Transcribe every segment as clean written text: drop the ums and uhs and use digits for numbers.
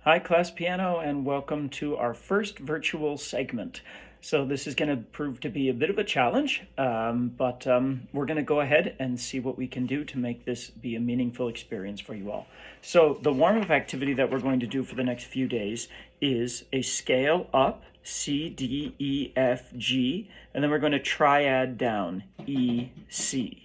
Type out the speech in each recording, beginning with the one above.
Hi, Class Piano, and welcome to our first virtual segment. So this is going to prove to be a bit of a challenge, but we're going to go ahead and see what we can do to make this be a meaningful experience for you all. So the warm-up activity that we're going to do for the next few days is a scale up, C, D, E, F, G, and then we're going to triad down, E, C.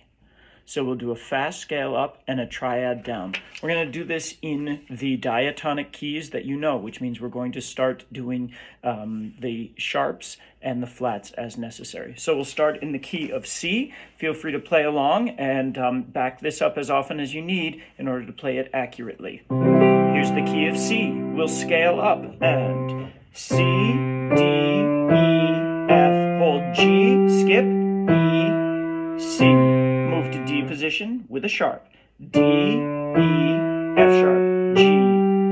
So we'll do a fast scale up and a triad down. We're going to do this in the diatonic keys that you know, which means we're going to start doing the sharps and the flats as necessary. So we'll start in the key of C. Feel free to play along and back this up as often as you need in order to play it accurately. Here's the key of C. We'll scale up and C, D, E, F, hold G, skip, E, C. Move to D position with a sharp. D, E, F sharp, G,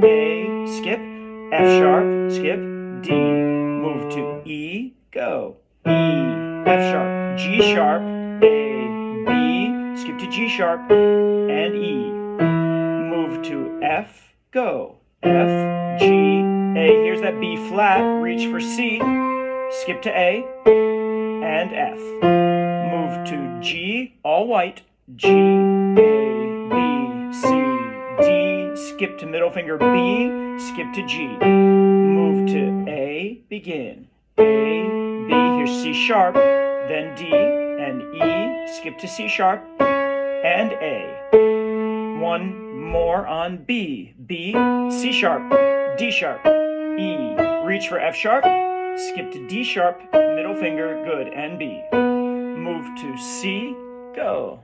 A, skip, F sharp, skip, D. Move to E, go. E, F sharp, G sharp, A, B, skip to G sharp, and E. Move to F, go. F, G, A. Here's that B flat, reach for C, skip to A, and F. Move to G, all white, G, A, B, C, D, skip to middle finger B, skip to G. Move to A, begin. A, B, here's C sharp, then D, and E, skip to C sharp, and A. One more on B, B, C sharp, D sharp, E, reach for F sharp, skip to D sharp, middle finger, good, and B. Move to C, go.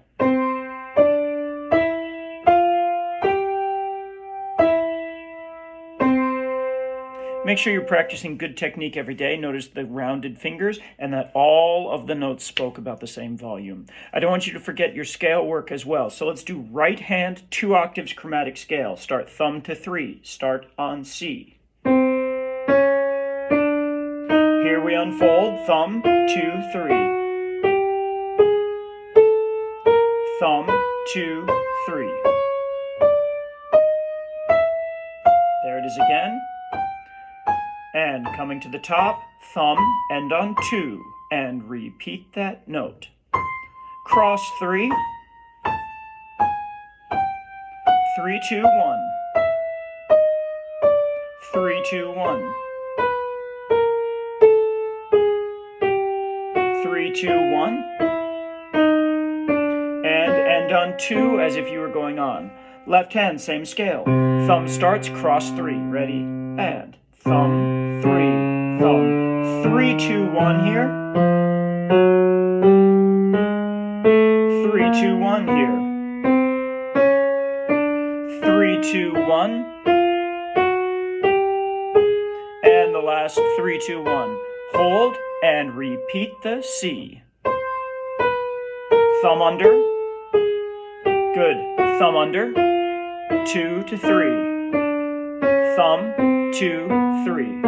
Make sure you're practicing good technique every day. Notice the rounded fingers and that all of the notes spoke about the same volume. I don't want you to forget your scale work as well. So let's do right hand 2 octaves chromatic scale. Start thumb to 3. Start on C. Here we unfold thumb 2, 3. Thumb, 2, 3. There it is again. And coming to the top, thumb, end on 2, and repeat that note. Cross 3. 3, 2, 1. 3, 2, 1. 3, 2, 1. And on 2 as if you were going on. Left hand, same scale. Thumb starts, cross 3. Ready? And thumb, 3, thumb. 3, 2, 1 here. 3, 2, 1 here. 3, 2, 1. And the last 3, 2, 1. Hold and repeat the C. Thumb under. Good. Thumb under. 2 to 3. Thumb, 2, 3.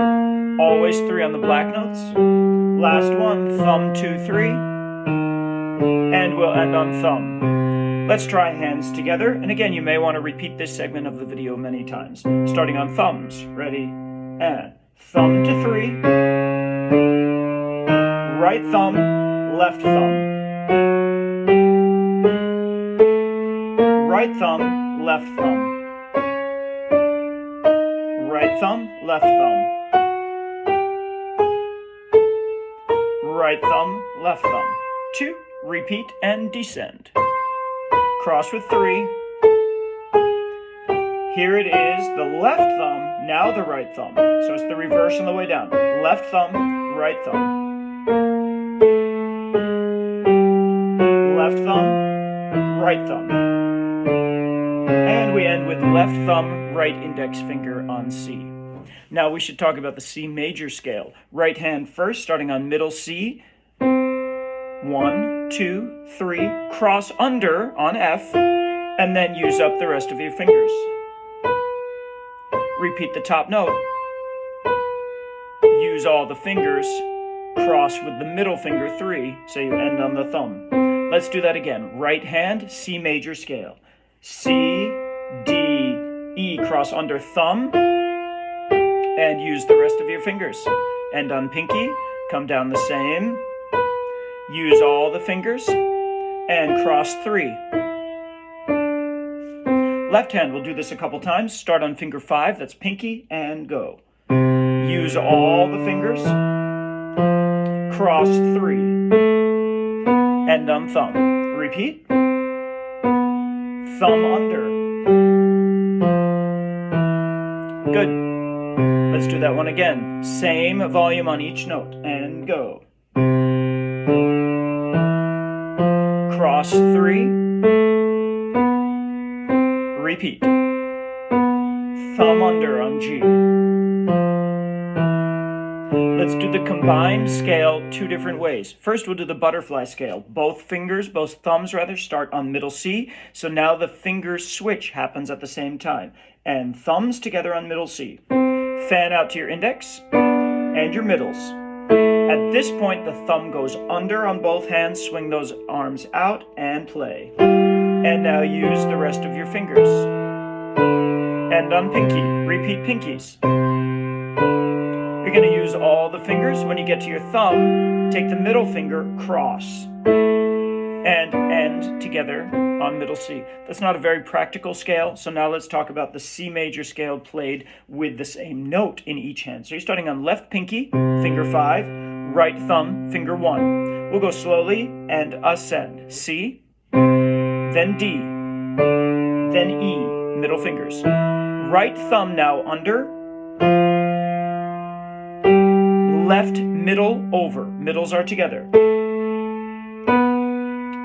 Always 3 on the black notes. Last one, thumb, 2, 3. And we'll end on thumb. Let's try hands together. And again, you may want to repeat this segment of the video many times. Starting on thumbs. Ready? And thumb to 3. Right thumb, left thumb. Right thumb, left thumb. Right thumb, left thumb. Right thumb, left thumb. 2, repeat and descend. Cross with 3. Here it is, the left thumb, now the right thumb. So it's the reverse on the way down. Left thumb, right thumb. Left thumb, right thumb. And we end with left thumb, right index finger on C. Now we should talk about the C major scale. Right hand first, starting on middle C. 1, 2, 3. Cross under on F, and then use up the rest of your fingers. Repeat the top note. Use all the fingers. Cross with the middle finger 3, so you end on the thumb. Let's do that again. Right hand, C major scale. C, D, E, cross under thumb, and use the rest of your fingers. End on pinky, come down the same, use all the fingers, and cross 3. Left hand, we'll do this a couple times. Start on finger 5, that's pinky, and go. Use all the fingers, cross 3, end on thumb. Repeat. Thumb under. Good. Let's do that one again. Same volume on each note, and go. Cross 3. Repeat. Thumb under on G. Let's do the combined scale 2 different ways. First, we'll do the butterfly scale. Both thumbs start on middle C. So now the fingers switch happens at the same time. And thumbs together on middle C. Fan out to your index and your middles. At this point, the thumb goes under on both hands. Swing those arms out and play. And now use the rest of your fingers. End on pinky. Repeat pinkies. You're going to use all the fingers. When you get to your thumb, take the middle finger, cross, and end together on middle C. That's not a very practical scale, so now let's talk about the C major scale played with the same note in each hand. So you're starting on left pinky, finger 5, right thumb, finger 1. We'll go slowly and ascend. C, then D, then E, middle fingers. Right thumb now under, left middle over. Middles are together.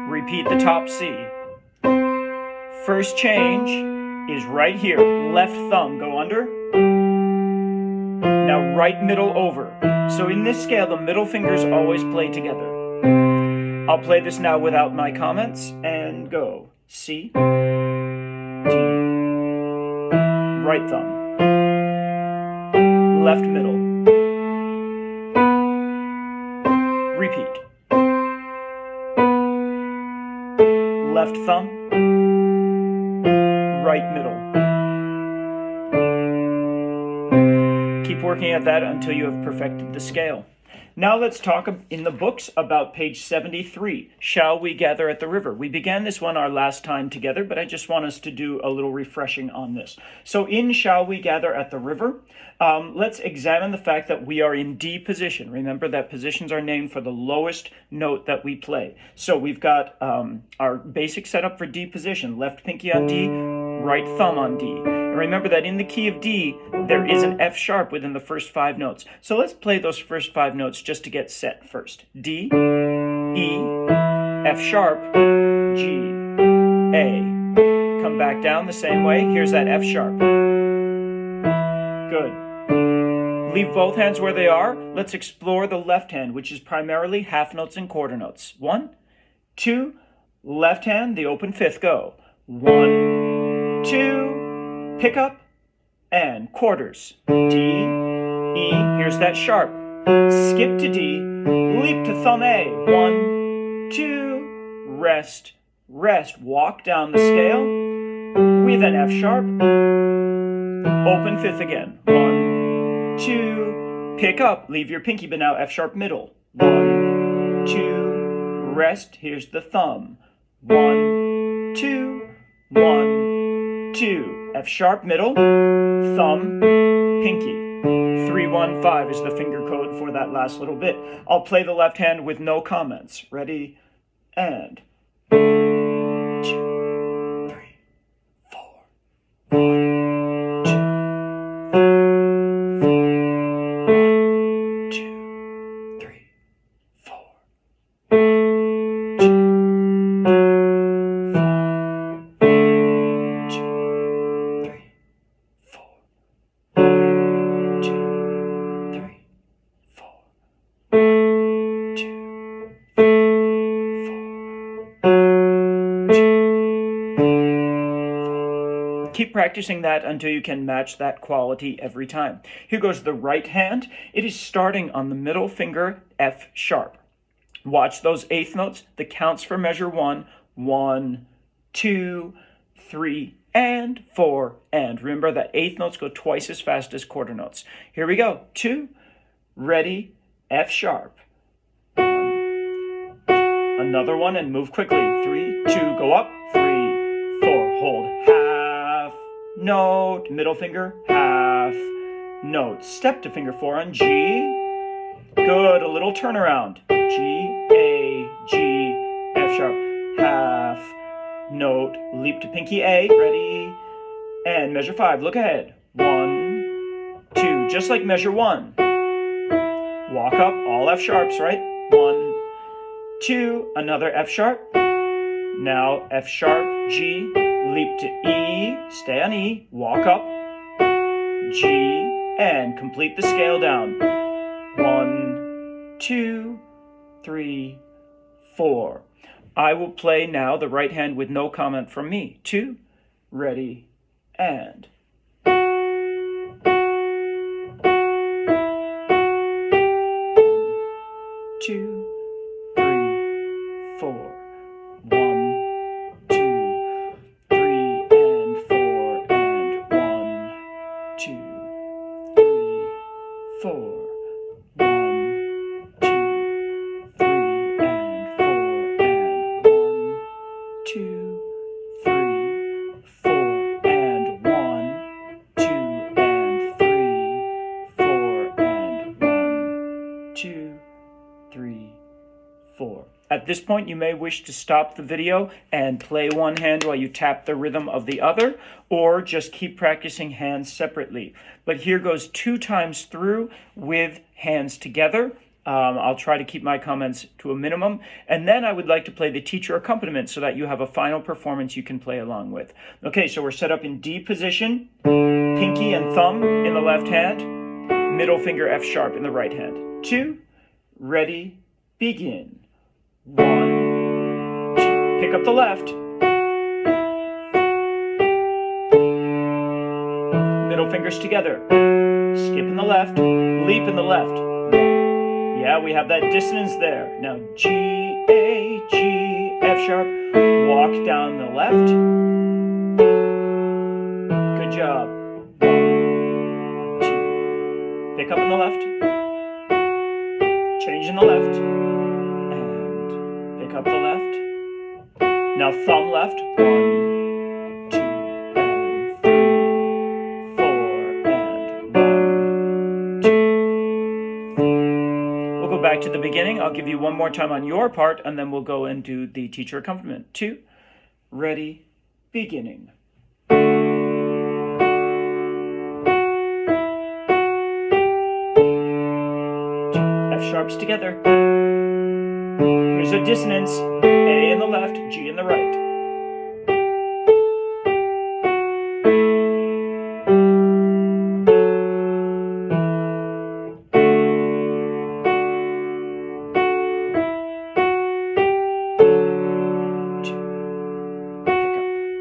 Repeat the top C. First change is right here. Left thumb go under. Now right middle over. So in this scale, the middle fingers always play together. I'll play this now without my comments and go. C, D, right thumb, left middle. Repeat. Left thumb, right middle. Keep working at that until you have perfected the scale. Now let's talk in the books about page 73, Shall We Gather at the River? We began this one our last time together, but I just want us to do a little refreshing on this. So in Shall We Gather at the River, let's examine the fact that we are in D position. Remember that positions are named for the lowest note that we play. So we've got our basic setup for D position, left pinky on D, right thumb on D. And remember that in the key of D, there is an F sharp within the first 5 notes. So let's play those first 5 notes just to get set first. D, E, F sharp, G, A. Come back down the same way. Here's that F sharp. Good. Leave both hands where they are. Let's explore the left hand, which is primarily half notes and quarter notes. 1, 2, left hand, the open fifth, go. 1, 2, pick up, and quarters. D, E, here's that sharp. Skip to D, leap to thumb A. 1, 2, rest, rest. Walk down the scale with an F sharp. Open fifth again. 1, 2, pick up. Leave your pinky, but now F sharp middle. 1, 2, rest. Here's the thumb. 1, 2, 1, 2. F sharp middle, thumb, pinky. 3, 1, 5 is the finger code for that last little bit. I'll play the left hand with no comments. Ready? And 1, 2, 3, 4. 1, 2, 3, 4. 1, 2, 3. Keep practicing that until you can match that quality every time. Here goes the right hand. It is starting on the middle finger, F sharp. Watch those eighth notes, the counts for measure 1, 1, 2, 3, and 4, and. Remember that eighth notes go twice as fast as quarter notes. Here we go. 2, ready, F sharp. 1, another one, and move quickly. 3, 2, go up. 3, 4, hold. Half note, middle finger, half note. Step to finger 4 on G. Good, a little turnaround. G, A, G, F sharp, half note. Leap to pinky A, ready, and measure 5. Look ahead. 1, 2, just like measure 1. Walk up, all F sharps, right? 1, 2, another F sharp. Now F sharp, G, leap to E, stay on E, walk up, G, and complete the scale down. 1, 2, 3, 4. I will play now the right hand with no comment from me. 2, ready, and. 2, 3, 4. 1, 2, 3, and 4, and 1, 2, 3, 4. 1, 2, 3, and 4, and 1, 2, 3, 4, and 1, 2, and 3, 4, and 1, 2, 3, 4. At this point, you may wish to stop the video and play one hand while you tap the rhythm of the other, or just keep practicing hands separately. But here goes 2 times through with hands together. I'll try to keep my comments to a minimum. And then I would like to play the teacher accompaniment so that you have a final performance you can play along with. Okay, so we're set up in D position, pinky and thumb in the left hand, middle finger F sharp in the right hand. 2, ready, begin. 1, 2, pick up the left. Middle fingers together. Skip in the left, leap in the left. Yeah, we have that dissonance there. Now G, A, G, F sharp. Walk down the left. Good job. 1, 2. Pick up in the left. Change in the left. And pick up the left. Now thumb left. 1, 2, and 3, 4, and 1, 2. We'll go back to the beginning. I'll give you one more time on your part, and then we'll go and do the teacher accompaniment. 2, ready, beginning. F sharps together. Here's a dissonance. A in the left, G in the right.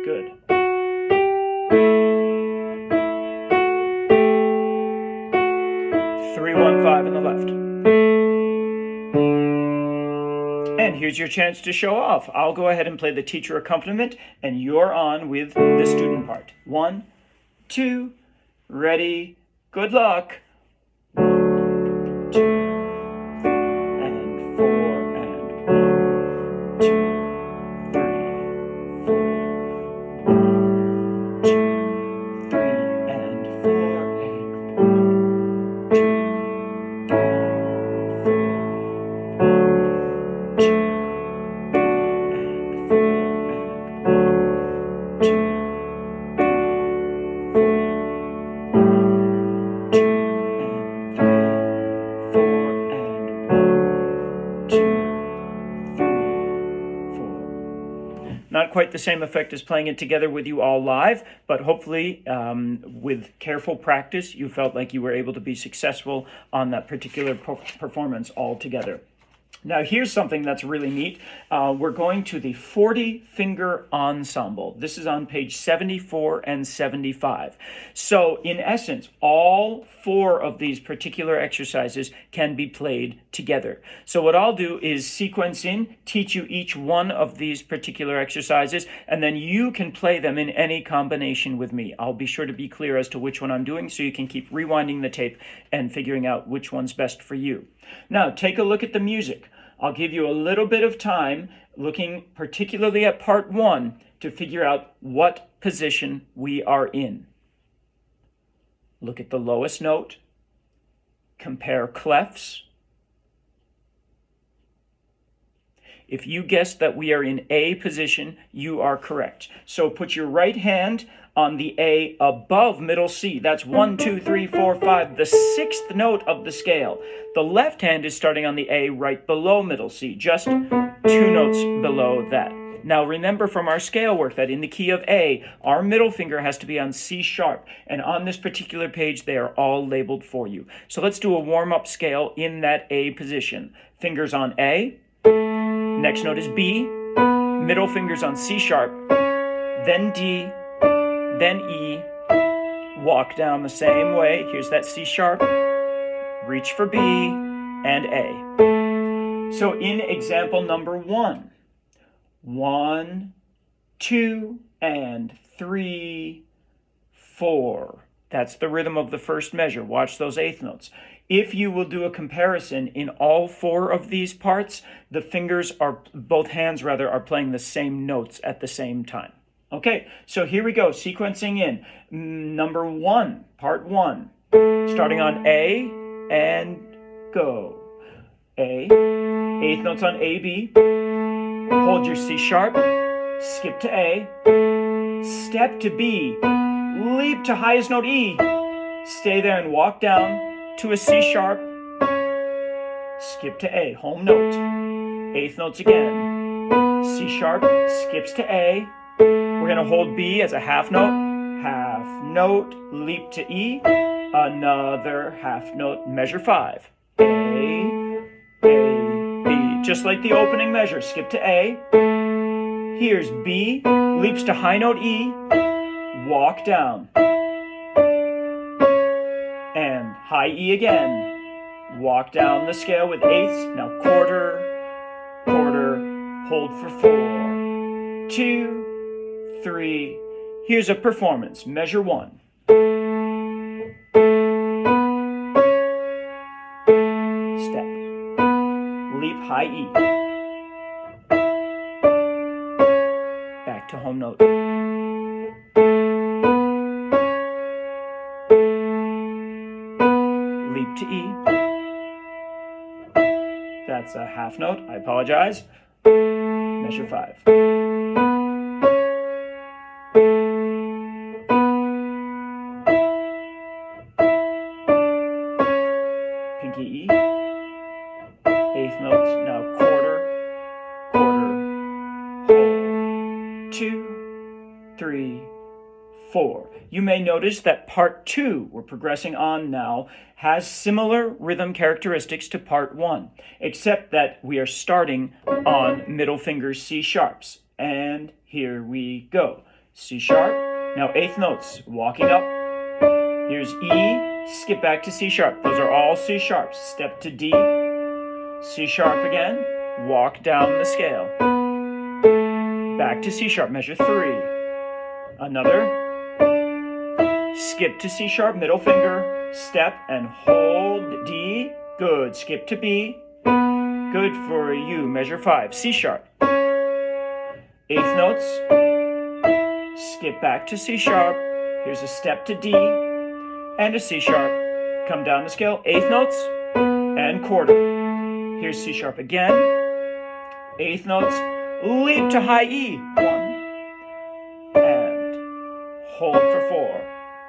Good. 3, 1, 5 in the left. And here's your chance to show off. I'll go ahead and play the teacher accompaniment, and you're on with the student part. 1, 2, ready, good luck. 1, 2, and 4, and 1, 2, 3, 4. 1, 2, 3, and 4, and 1, 2, 3, 4. 1, 2, Not quite the same effect as playing it together with you all live, but hopefully with careful practice, you felt like you were able to be successful on that particular performance all together. Now here's something that's really neat. We're going to the 40-finger ensemble. This is on page 74 and 75. So in essence, all 4 of these particular exercises can be played together. So what I'll do is sequence in, teach you each one of these particular exercises, and then you can play them in any combination with me. I'll be sure to be clear as to which one I'm doing so you can keep rewinding the tape and figuring out which one's best for you. Now take a look at the music. I'll give you a little bit of time looking particularly at part 1 to figure out what position we are in. Look at the lowest note, compare clefs. If you guessed that we are in A position, you are correct. So put your right hand on the A above middle C. That's 1, 2, 3, 4, 5, the 6th note of the scale. The left hand is starting on the A right below middle C, just 2 notes below that. Now remember from our scale work that in the key of A, our middle finger has to be on C sharp, and on this particular page they are all labeled for you. So let's do a warm-up scale in that A position. Fingers on A, next note is B, middle fingers on C sharp, then D, then E, walk down the same way. Here's that C sharp, reach for B, and A. So in example number 1, 1, 2, and 3, 4. That's the rhythm of the first measure. Watch those eighth notes. If you will do a comparison in all 4 of these parts, the fingers are, both hands rather, are playing the same notes at the same time. Okay, so here we go, sequencing in. Number 1, part 1, starting on A and go. A, eighth notes on A, B, hold your C sharp, skip to A, step to B, leap to highest note E, stay there and walk down to a C sharp, skip to A, home note, eighth notes again, C sharp, skips to A, we're going to hold B as a half note, leap to E, another half note, measure 5, A, B, just like the opening measure, skip to A, here's B, leaps to high note E, walk down, and high E again, walk down the scale with eighths, now quarter, hold for 4, 2, 3, here's a performance, measure 1. Step, leap high E, back to home note. Leap to E, that's a half note, I apologize, measure 5. Pinky E, eighth notes, now quarter, hold, 2, 3, 4. You may notice that part 2, we're progressing on now, has similar rhythm characteristics to part 1, except that we are starting on middle finger C sharps. And here we go. C sharp, now eighth notes, walking up. Here's E, skip back to C sharp. Those are all C sharps. Step to D, C sharp again, walk down the scale. Back to C sharp, measure 3. Another, skip to C sharp, middle finger, step and hold D, good. Skip to B, good for you, measure 5, C sharp. Eighth notes, skip back to C sharp, here's a step to D, and a C sharp. Come down the scale, eighth notes, and quarter. Here's C sharp again, eighth notes, leap to high E, 1, and hold for 4,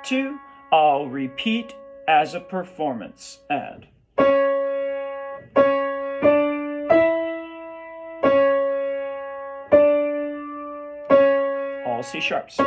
2, I'll repeat as a performance, and all C sharps. 1,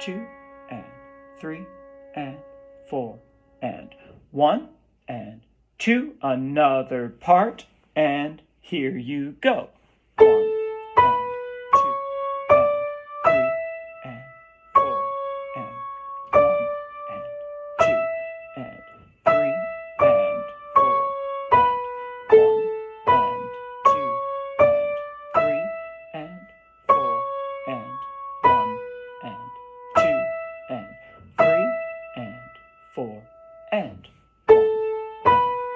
2 and 3 and 4 and 1 and 2. Another part, and here you go. 1 and 2 and 3 and 4 and 1 and 2 and 3 and 4 and 1 and 2 and 3 and 4 and 1 and 2 and 3 and 4 and 1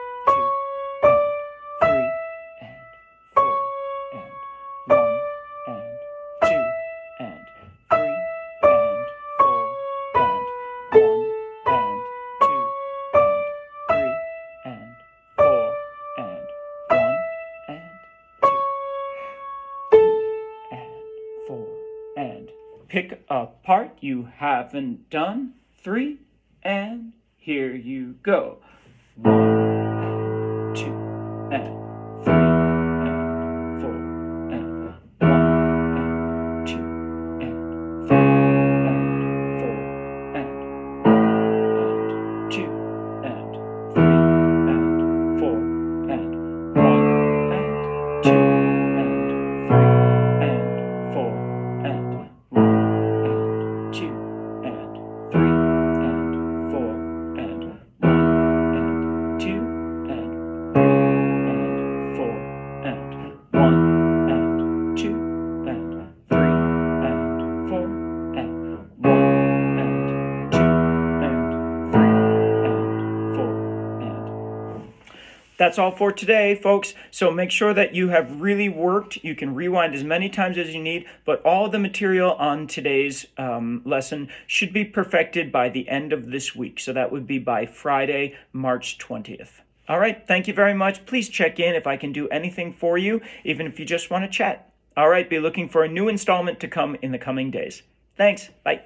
and 2 and 3 and 4 and 1 and 2 and 3 and 4 and 1 and 2 and 3 and 4 and 1 and 2, 3 and 4 and pick a part you haven't done. 3 and here you go. 1 and 2 and 3 and 4 and 1 and 2 and 3 and 4 and 1 and 2 and 3 and 4 and 1 and 2 and 3 and 4 and 1 and 2 and 3 and 4 and 1 and 2 and 3 and 4 and 1 and 2 and 3 and 4 and 1 and 2 and 3 and 4 and that's all for today, folks. So make sure that you have really worked. You can rewind as many times as you need, but all the material on today's lesson should be perfected by the end of this week. So that would be by Friday, March 20th. All right, thank you very much. Please check in if I can do anything for you, even if you just want to chat. All right, be looking for a new installment to come in the coming days. Thanks. Bye.